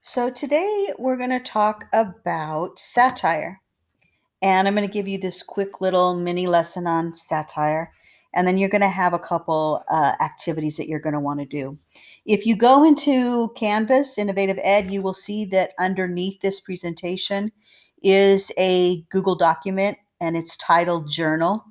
So today we're going to talk about satire. And I'm going to give you this quick little mini lesson on satire. And then you're going to have a couple activities that you're going to want to do. If you go into Canvas, Innovative Ed, you will see that underneath this presentation is a Google document and it's titled Journal.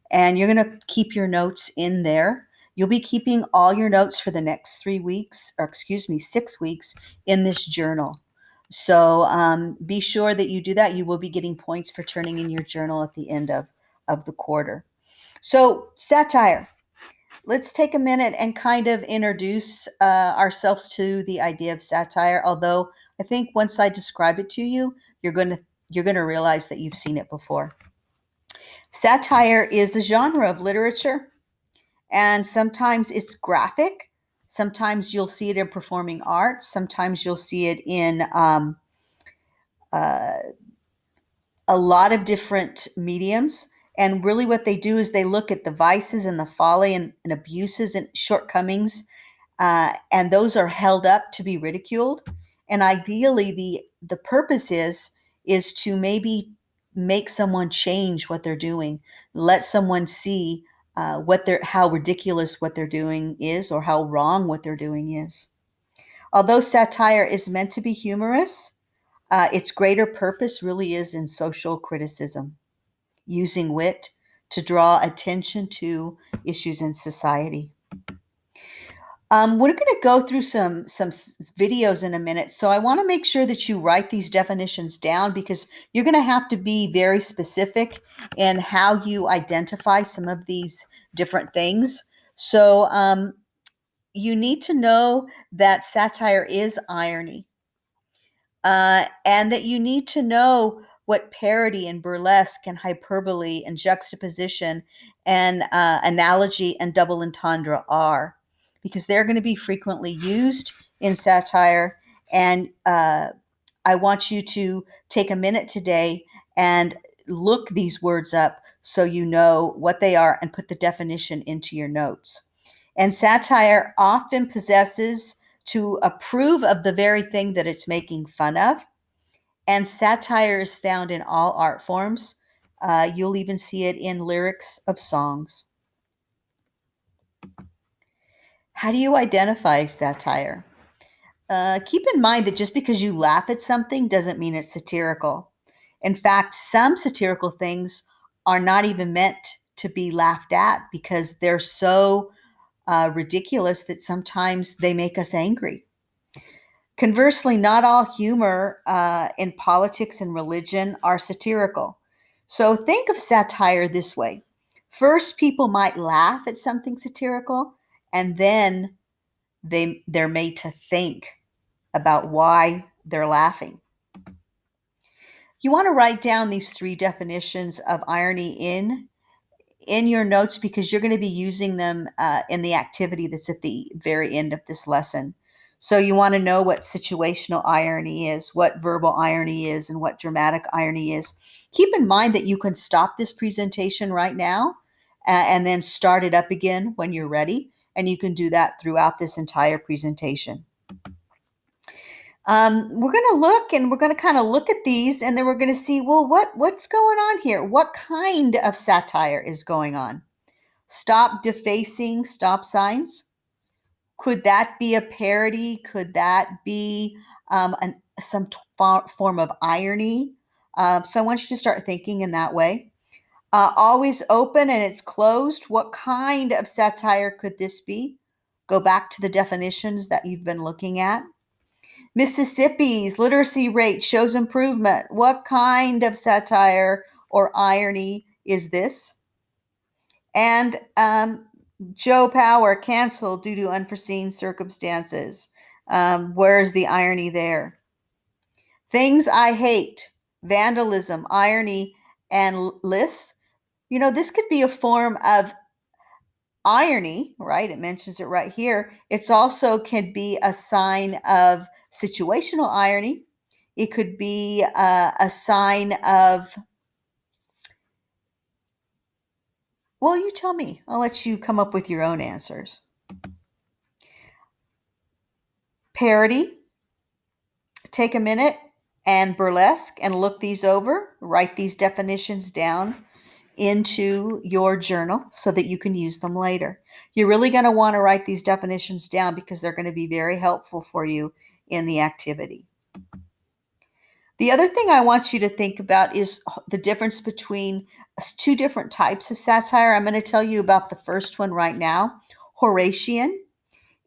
And you're going to keep your notes in there. You'll be keeping all your notes for the next 3 weeks, or excuse me, 6 weeks in this journal. So be sure that you do that. You will be getting points for turning in your journal at the end of the quarter. So satire. Let's take a minute and kind of introduce ourselves to the idea of satire. Although I think once I describe it to you, you're going to realize that you've seen it before. Satire is a genre of literature, and sometimes it's graphic. Sometimes you'll see it in performing arts. Sometimes you'll see it in uh, a lot of different mediums. And really, what they do is they look at the vices and the folly and abuses and shortcomings, and those are held up to be ridiculed. And ideally, the purpose is to maybe make someone change what they're doing, let someone see how ridiculous what they're doing is, or how wrong what they're doing is. Although satire is meant to be humorous, its greater purpose really is in social criticism, using wit to draw attention to issues in society. We're going to go through some videos in a minute, so I want to make sure that you write these definitions down, because you're going to have to be very specific in how you identify some of these different things. So you need to know that satire is irony. And that you need to know what parody and burlesque and hyperbole and juxtaposition and analogy and double entendre are, because they're going to be frequently used in satire. And I want you to take a minute today and look these words up so you know what they are and put the definition into your notes. And satire often possesses to approve of the very thing that it's making fun of. And satire is found in all art forms. You'll even see it in lyrics of songs. How do you identify satire? Keep in mind that just because you laugh at something doesn't mean it's satirical. In fact, some satirical things are not even meant to be laughed at because they're so ridiculous that sometimes they make us angry. Conversely, not all humor in politics and religion are satirical. So think of satire this way. First, people might laugh at something satirical, and then they're made to think about why they're laughing. You want to write down these 3 definitions of irony in your notes, because you're going to be using them in the activity that's at the very end of this lesson. So you want to know what situational irony is, what verbal irony is, and what dramatic irony is. Keep in mind that you can stop this presentation right now and then start it up again when you're ready. And you can do that throughout this entire presentation. We're going to look, and we're going to kind of look at these, and then we're going to see, well, what's going on here? What kind of satire is going on? Stop defacing stop signs. Could that be a parody? Could that be some form of irony? So I want you to start thinking in that way. Always open and it's closed. What kind of satire could this be? Go back to the definitions that you've been looking at. Mississippi's literacy rate shows improvement. What kind of satire or irony is this? And Joe Power canceled due to unforeseen circumstances. Where's the irony there? Things I hate, vandalism, irony, and lists. This could be a form of irony, right? It mentions it right here. It's also could be a sign of situational irony. It could be a sign of, well, you tell me. I'll let you come up with your own answers. Parody, take a minute and burlesque and look these over, write these definitions down into your journal so that you can use them later. You're really going to want to write these definitions down because they're going to be very helpful for you in the activity. The other thing I want you to think about is the difference between two different types of satire. I'm going to tell you about the first one right now. Horatian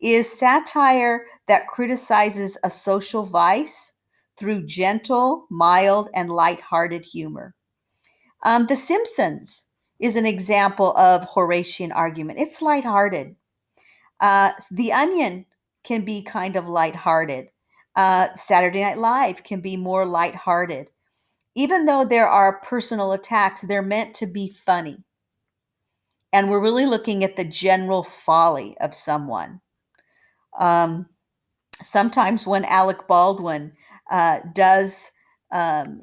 is satire that criticizes a social vice through gentle, mild, and lighthearted humor. The Simpsons is an example of Horatian argument. It's lighthearted. The Onion can be kind of lighthearted. Saturday Night Live can be more lighthearted. Even though there are personal attacks, they're meant to be funny. And we're really looking at the general folly of someone. Sometimes when Alec Baldwin does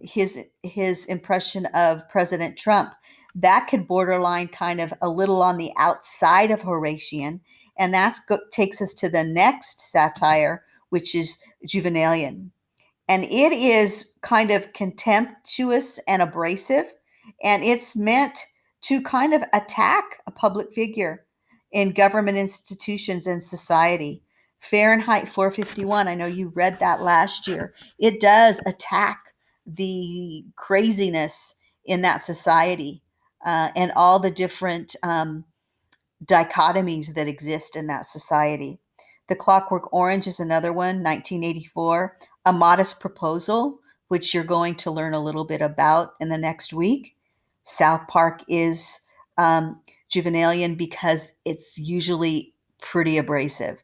his impression of President Trump, that could borderline kind of a little on the outside of Horatian, and that takes us to the next satire, which is Juvenalian. And it is kind of contemptuous and abrasive, and it's meant to kind of attack a public figure in government institutions and society. Fahrenheit 451, I know you read that last year. It does attack the craziness in that society and all the different dichotomies that exist in that society. The Clockwork Orange is another one, 1984. A Modest Proposal, which you're going to learn a little bit about in the next week. South Park is Juvenalian because it's usually pretty abrasive.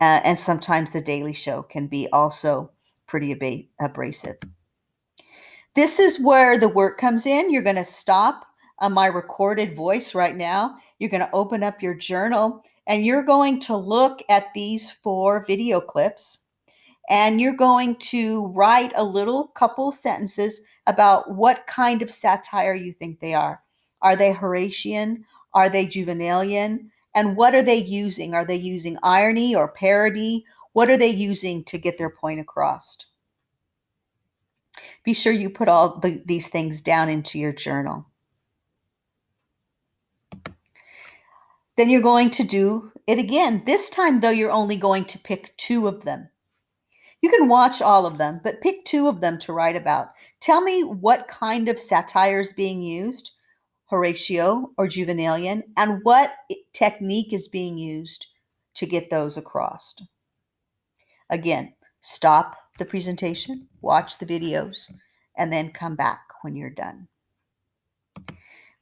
And sometimes The Daily Show can be also pretty abrasive. This is where the work comes in. You're going to stop my recorded voice right now. You're going to open up your journal and you're going to look at these 4 video clips and you're going to write a little couple sentences about what kind of satire you think they are. Are they Horatian? Are they Juvenalian? And what are they using? Are they using irony or parody? What are they using to get their point across? Be sure you put all these things down into your journal. Then you're going to do it again. This time, though, you're only going to pick 2 of them. You can watch all of them, but pick 2 of them to write about. Tell me what kind of satire is being used, Horatio or Juvenalian, and what technique is being used to get those across. Again, stop the presentation, watch the videos, and then come back when you're done.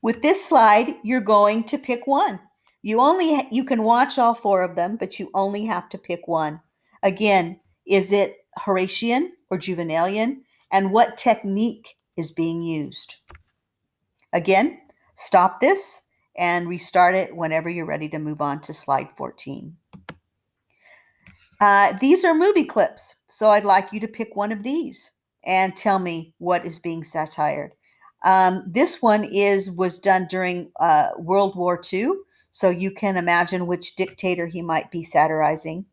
With this slide, you're going to pick one. You can watch all 4 of them, but you only have to pick one. Again, is it Horatian or Juvenalian? And what technique is being used? Again, stop this and restart it whenever you're ready to move on to slide 14. These are movie clips, so I'd like you to pick one of these and tell me what is being satired. This one was done during World War II, so you can imagine which dictator he might be satirizing.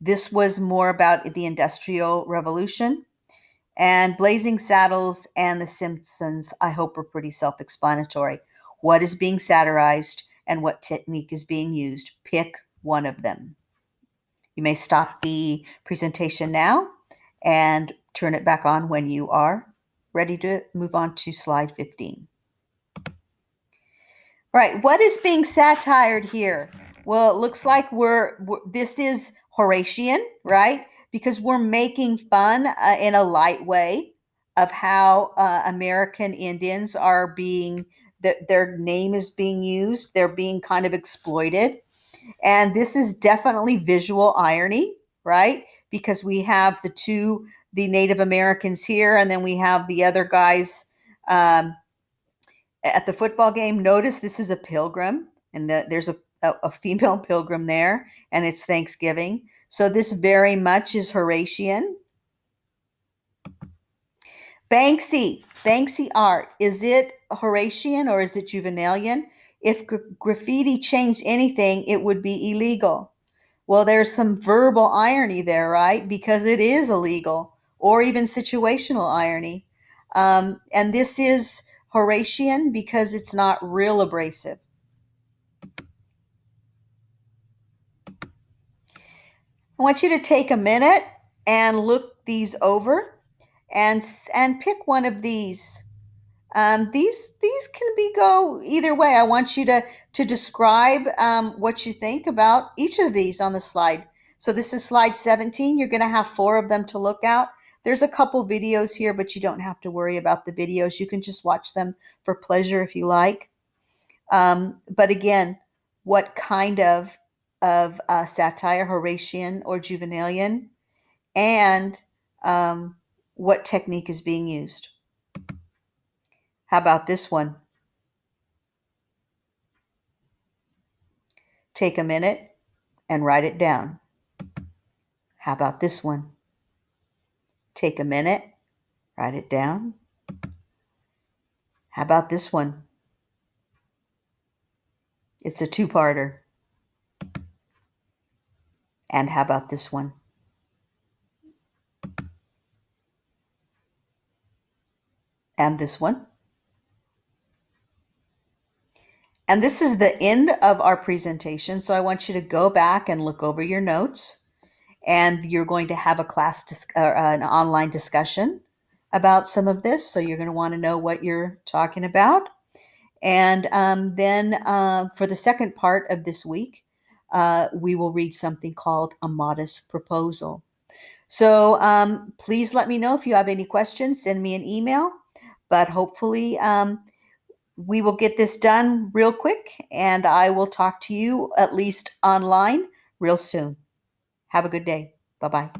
This was more about the Industrial Revolution. And Blazing Saddles and The Simpsons, I hope, are pretty self-explanatory. What is being satirized and what technique is being used? Pick one of them. You may stop the presentation now and turn it back on when you are ready to move on to slide 15. All right, what is being satired here? Well, it looks like this is Horatian, right? Because we're making fun in a light way of how American Indians are being, their name is being used. They're being kind of exploited. And this is definitely visual irony, right? Because we have the Native Americans here, and then we have the other guys at the football game. Notice this is a pilgrim, and there's a female pilgrim there, and it's Thanksgiving. So this very much is Horatian. Banksy art. Is it Horatian or is it Juvenalian? If graffiti changed anything, it would be illegal. Well, there's some verbal irony there, right? Because it is illegal, or even situational irony. And this is Horatian because it's not real abrasive. I want you to take a minute and look these over and pick one of these. These can be go either way. I want you to describe what you think about each of these on the slide. So this is slide 17. You're going to have 4 of them to look at. There's a couple videos here, but you don't have to worry about the videos. You can just watch them for pleasure if you like. But again, what kind of satire, Horatian or Juvenalian, and what technique is being used? How about this one? Take a minute and write it down. How about this one? Take a minute, write it down. How about this one? It's a two-parter. And how about this one? And this one? And this is the end of our presentation, so I want you to go back and look over your notes, and you're going to have a an online discussion about some of this, so you're going to want to know what you're talking about. And then for the second part of this week, we will read something called A Modest Proposal. So please let me know if you have any questions. Send me an email, but hopefully we will get this done real quick, and I will talk to you at least online real soon. Have a good day. Bye-bye.